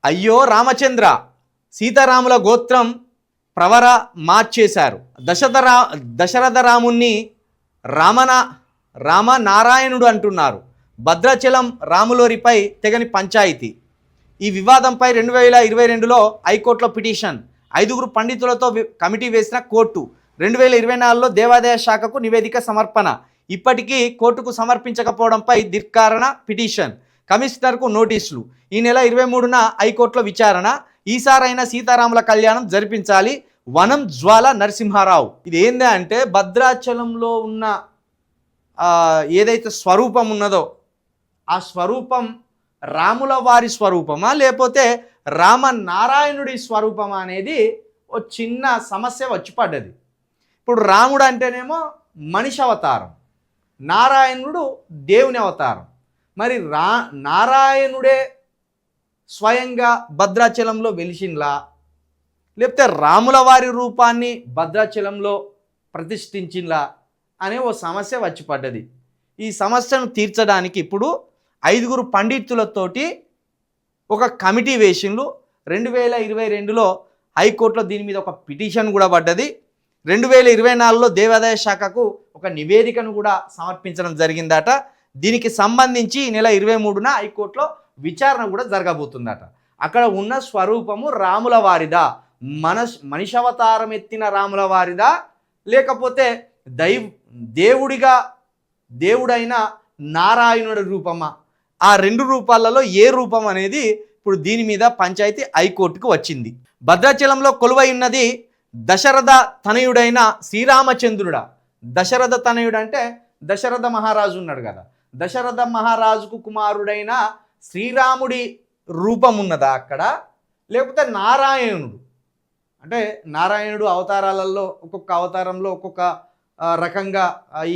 అయ్యో రామచంద్ర, సీతారాముల గోత్రం ప్రవర మార్చేశారు. దశరథ రాముణ్ణి రామనారాయణుడు అంటున్నారు. భద్రాచలం రాములోరిపై తెగని పంచాయితీ. ఈ వివాదంపై 2022లో హైకోర్టులో పిటిషన్. 5గురు పండితులతో కమిటీ వేసిన కోర్టు 2024లో దేవాదాయ శాఖకు నివేదిక సమర్పణ. ఇప్పటికీ కోర్టుకు సమర్పించకపోవడంపై ధిక్కారణ పిటిషన్. కమిషనర్కు నోటీసులు. ఈ నెల 23న హైకోర్టులో విచారణ. ఈసారైనా సీతారాముల కళ్యాణం జరిపించాలి. వనం జ్వాల నరసింహారావు. ఇది ఏంది అంటే భద్రాచలంలో ఉన్న ఏదైతే స్వరూపం ఉన్నదో ఆ స్వరూపం రాముల వారి స్వరూపమా లేకపోతే రామనారాయణుడి స్వరూపమా అనేది ఓ చిన్న సమస్య వచ్చి పడ్డది. ఇప్పుడు రాముడు అంటేనేమో మనిషి అవతారం, నారాయణుడు దేవుని అవతారం. మరి నారాయణుడే స్వయంగా భద్రాచలంలో వెలిసింలా లేకపోతే రాముల వారి రూపాన్ని భద్రాచలంలో ప్రతిష్ఠించింలా అనే ఓ సమస్య వచ్చి పడ్డది. ఈ సమస్యను తీర్చడానికి ఇప్పుడు 5గురు పండితులతోటి ఒక కమిటీ వేసిండ్రు. 2022లో హైకోర్టులో దీని మీద ఒక పిటిషన్ కూడా పడ్డది. 2024లో దేవాదాయ శాఖకు ఒక నివేదికను కూడా సమర్పించడం జరిగిందట. దీనికి సంబంధించి ఈ నెల 23న హైకోర్టులో విచారణ కూడా జరగబోతుందట. అక్కడ ఉన్న స్వరూపము రాముల వారిదా, మనిషవతారం ఎత్తిన రాముల వారిదా, లేకపోతే దేవుడైన నారాయణుడి రూపమా? ఆ 2 రూపాలలో ఏ రూపం అనేది ఇప్పుడు దీని మీద పంచాయతీ హైకోర్టుకు వచ్చింది. భద్రాచలంలో కొలువై ఉన్నది దశరథ తనయుడైన శ్రీరామచంద్రుడా. దశరథ తనయుడు అంటే దశరథ మహారాజు ఉన్నాడు కదా, దశరథ మహారాజుకు కుమారుడైన శ్రీరాముడి రూపం ఉన్నదా అక్కడ, లేకపోతే నారాయణుడు అంటే నారాయణుడు అవతారాలలో ఒక్కొక్క అవతారంలో ఒక్కొక్క రకంగా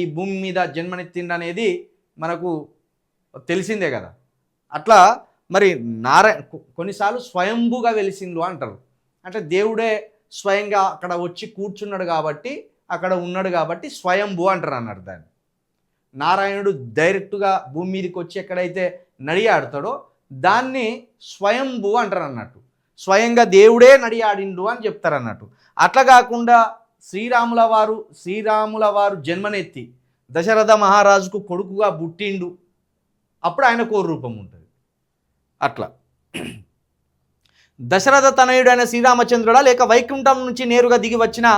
ఈ భూమి మీద జన్మనెత్తిండనేది మనకు తెలిసిందే కదా. అట్లా మరి కొన్నిసార్లు స్వయంభుగా వెలిసిండు అంటారు. అంటే దేవుడే స్వయంగా అక్కడ వచ్చి కూర్చున్నాడు కాబట్టి, అక్కడ ఉన్నాడు కాబట్టి స్వయంభు అంటారు అన్నారు దాన్ని. నారాయణుడు డైరెక్ట్గా భూమి మీదకి వచ్చి ఎక్కడైతే నడియాడుతాడో దాన్ని స్వయంభు అంటారు అన్నట్టు. స్వయంగా దేవుడే నడియాడిండు అని చెప్తారు అన్నట్టు. అట్లా కాకుండా శ్రీరాముల వారు జన్మనెత్తి దశరథ మహారాజుకు కొడుకుగా పుట్టిండు, అప్పుడు ఆయనకు ఓ రూపం ఉంటుంది. అట్లా దశరథ తనయుడైన శ్రీరామచంద్రుడా లేక వైకుంఠం నుంచి నేరుగా దిగి వచ్చిన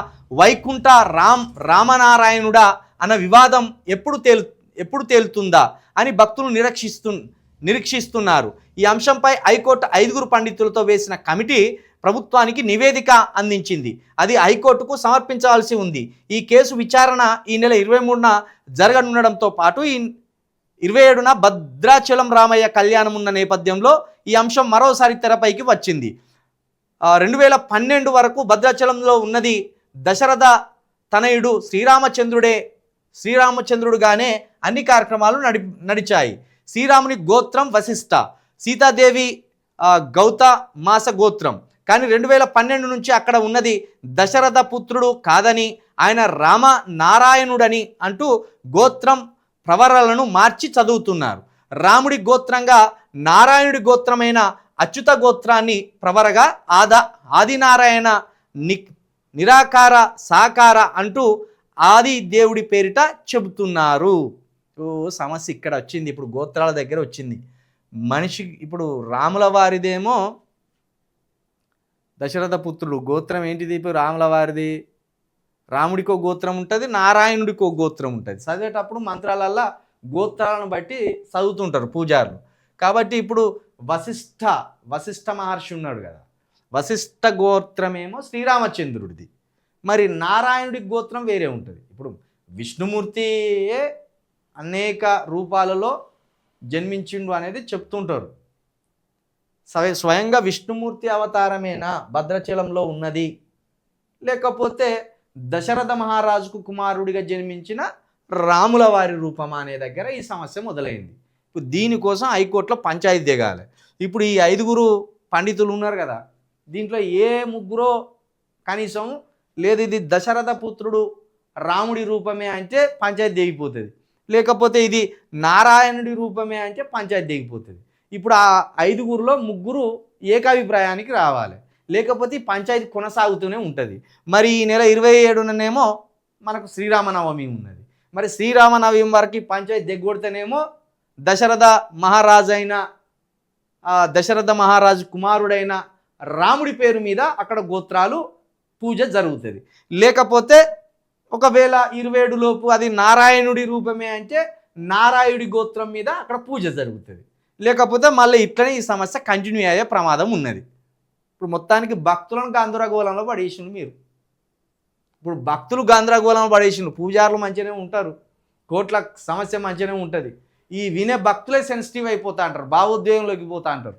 వైకుంఠ రామనారాయణుడా అన్న వివాదం ఎప్పుడు తేలుతుందా అని భక్తులు నిరీక్షిస్తున్నారు. ఈ అంశంపై హైకోర్టు 5గురు పండితులతో వేసిన కమిటీ ప్రభుత్వానికి నివేదిక అందించింది. అది హైకోర్టుకు సమర్పించాల్సి ఉంది. ఈ కేసు విచారణ ఈ నెల 23న జరగనుండడంతో పాటు ఈ 27న భద్రాచలం రామయ్య కళ్యాణం ఉన్న నేపథ్యంలో ఈ అంశం మరోసారి తెరపైకి వచ్చింది. 2012 వరకు భద్రాచలంలో ఉన్నది దశరథ తనయుడు శ్రీరామచంద్రుడుగానే అన్ని కార్యక్రమాలు నడిచాయి. శ్రీరాముని గోత్రం వశిష్ఠ, సీతాదేవి గౌత మాస గోత్రం. కానీ 2012 నుంచి అక్కడ ఉన్నది దశరథ పుత్రుడు కాదని, ఆయన రామనారాయణుడని అంటూ గోత్రం ప్రవరలను మార్చి చదువుతున్నారు. రాముడి గోత్రంగా నారాయణుడి గోత్రమైన అచ్యుత గోత్రాన్ని ప్రవరగా ఆదినారాయణ నిరాకార సాకార అంటూ ఆది దేవుడి పేరిట చెబుతున్నారు. సమస్య ఇక్కడ వచ్చింది. ఇప్పుడు గోత్రాల దగ్గర వచ్చింది. మనిషి ఇప్పుడు రాముల వారిదేమో దశరథ పుత్రుడు గోత్రం ఏంటిది? ఇప్పుడు రాముల వారిది రాముడికో గోత్రం ఉంటుంది, నారాయణుడికో గోత్రం ఉంటుంది. చదివేటప్పుడు మంత్రాలల్లో గోత్రాలను బట్టి చదువుతుంటారు పూజారులు. కాబట్టి ఇప్పుడు వశిష్ఠ మహర్షి ఉన్నాడు కదా, వశిష్ఠ గోత్రమేమో శ్రీరామచంద్రుడిది, మరి నారాయణుడి గోత్రం వేరే ఉంటుంది. ఇప్పుడు విష్ణుమూర్తియే అనేక రూపాలలో జన్మించిండు అనేది చెప్తుంటారు. స్వయంగా విష్ణుమూర్తి అవతారమేనా భద్రాచలంలో ఉన్నది, లేకపోతే దశరథ మహారాజుకు కుమారుడిగా జన్మించిన రాముల వారి రూపమా అనే దగ్గర ఈ సమస్య మొదలైంది. ఇప్పుడు దీనికోసం హైకోర్టులో పంచాయతీ దిగాలి. ఇప్పుడు ఈ 5గురు పండితులు ఉన్నారు కదా, దీంట్లో ఏ ముగ్గురో కనీసం లేదు ఇది దశరథ పుత్రుడు రాముడి రూపమే అంటే పంచాయతీ దిగిపోతుంది, లేకపోతే ఇది నారాయణుడి రూపమే అంటే పంచాయతీ దిగిపోతుంది. ఇప్పుడు ఆ 5గురిలో 3 ఏకాభిప్రాయానికి రావాలి, లేకపోతే ఈ పంచాయతీ కొనసాగుతూనే ఉంటుంది. మరి ఈ నెల 27నేమో మనకు శ్రీరామనవమి ఉన్నది. మరి శ్రీరామనవమి వరకు ఈ పంచాయతీ దిగ్గొడితేనేమో దశరథ మహారాజైన దశరథ మహారాజు కుమారుడైన రాముడి పేరు మీద అక్కడ గోత్రాలు పూజ జరుగుతుంది. లేకపోతే ఒకవేళ 27 లోపు అది నారాయణుడి రూపమే అంటే నారాయుడి గోత్రం మీద అక్కడ పూజ జరుగుతుంది. లేకపోతే మళ్ళీ ఇట్లనే ఈ సమస్య కంటిన్యూ అయ్యే ప్రమాదం ఉన్నది. ఇప్పుడు మొత్తానికి భక్తులను గందరగోళంలో పడేసిండు మీరు. ఇప్పుడు భక్తులు గందరగోళంలో పడేసిండు, పూజారులు మంచిగానే ఉంటారు, కోట్ల సమస్య మంచిగానే ఉంటుంది. ఈ వినే భక్తులే సెన్సిటివ్ అయిపోతా అంటారు, భావోద్వేగంలోకి పోతా అంటారు.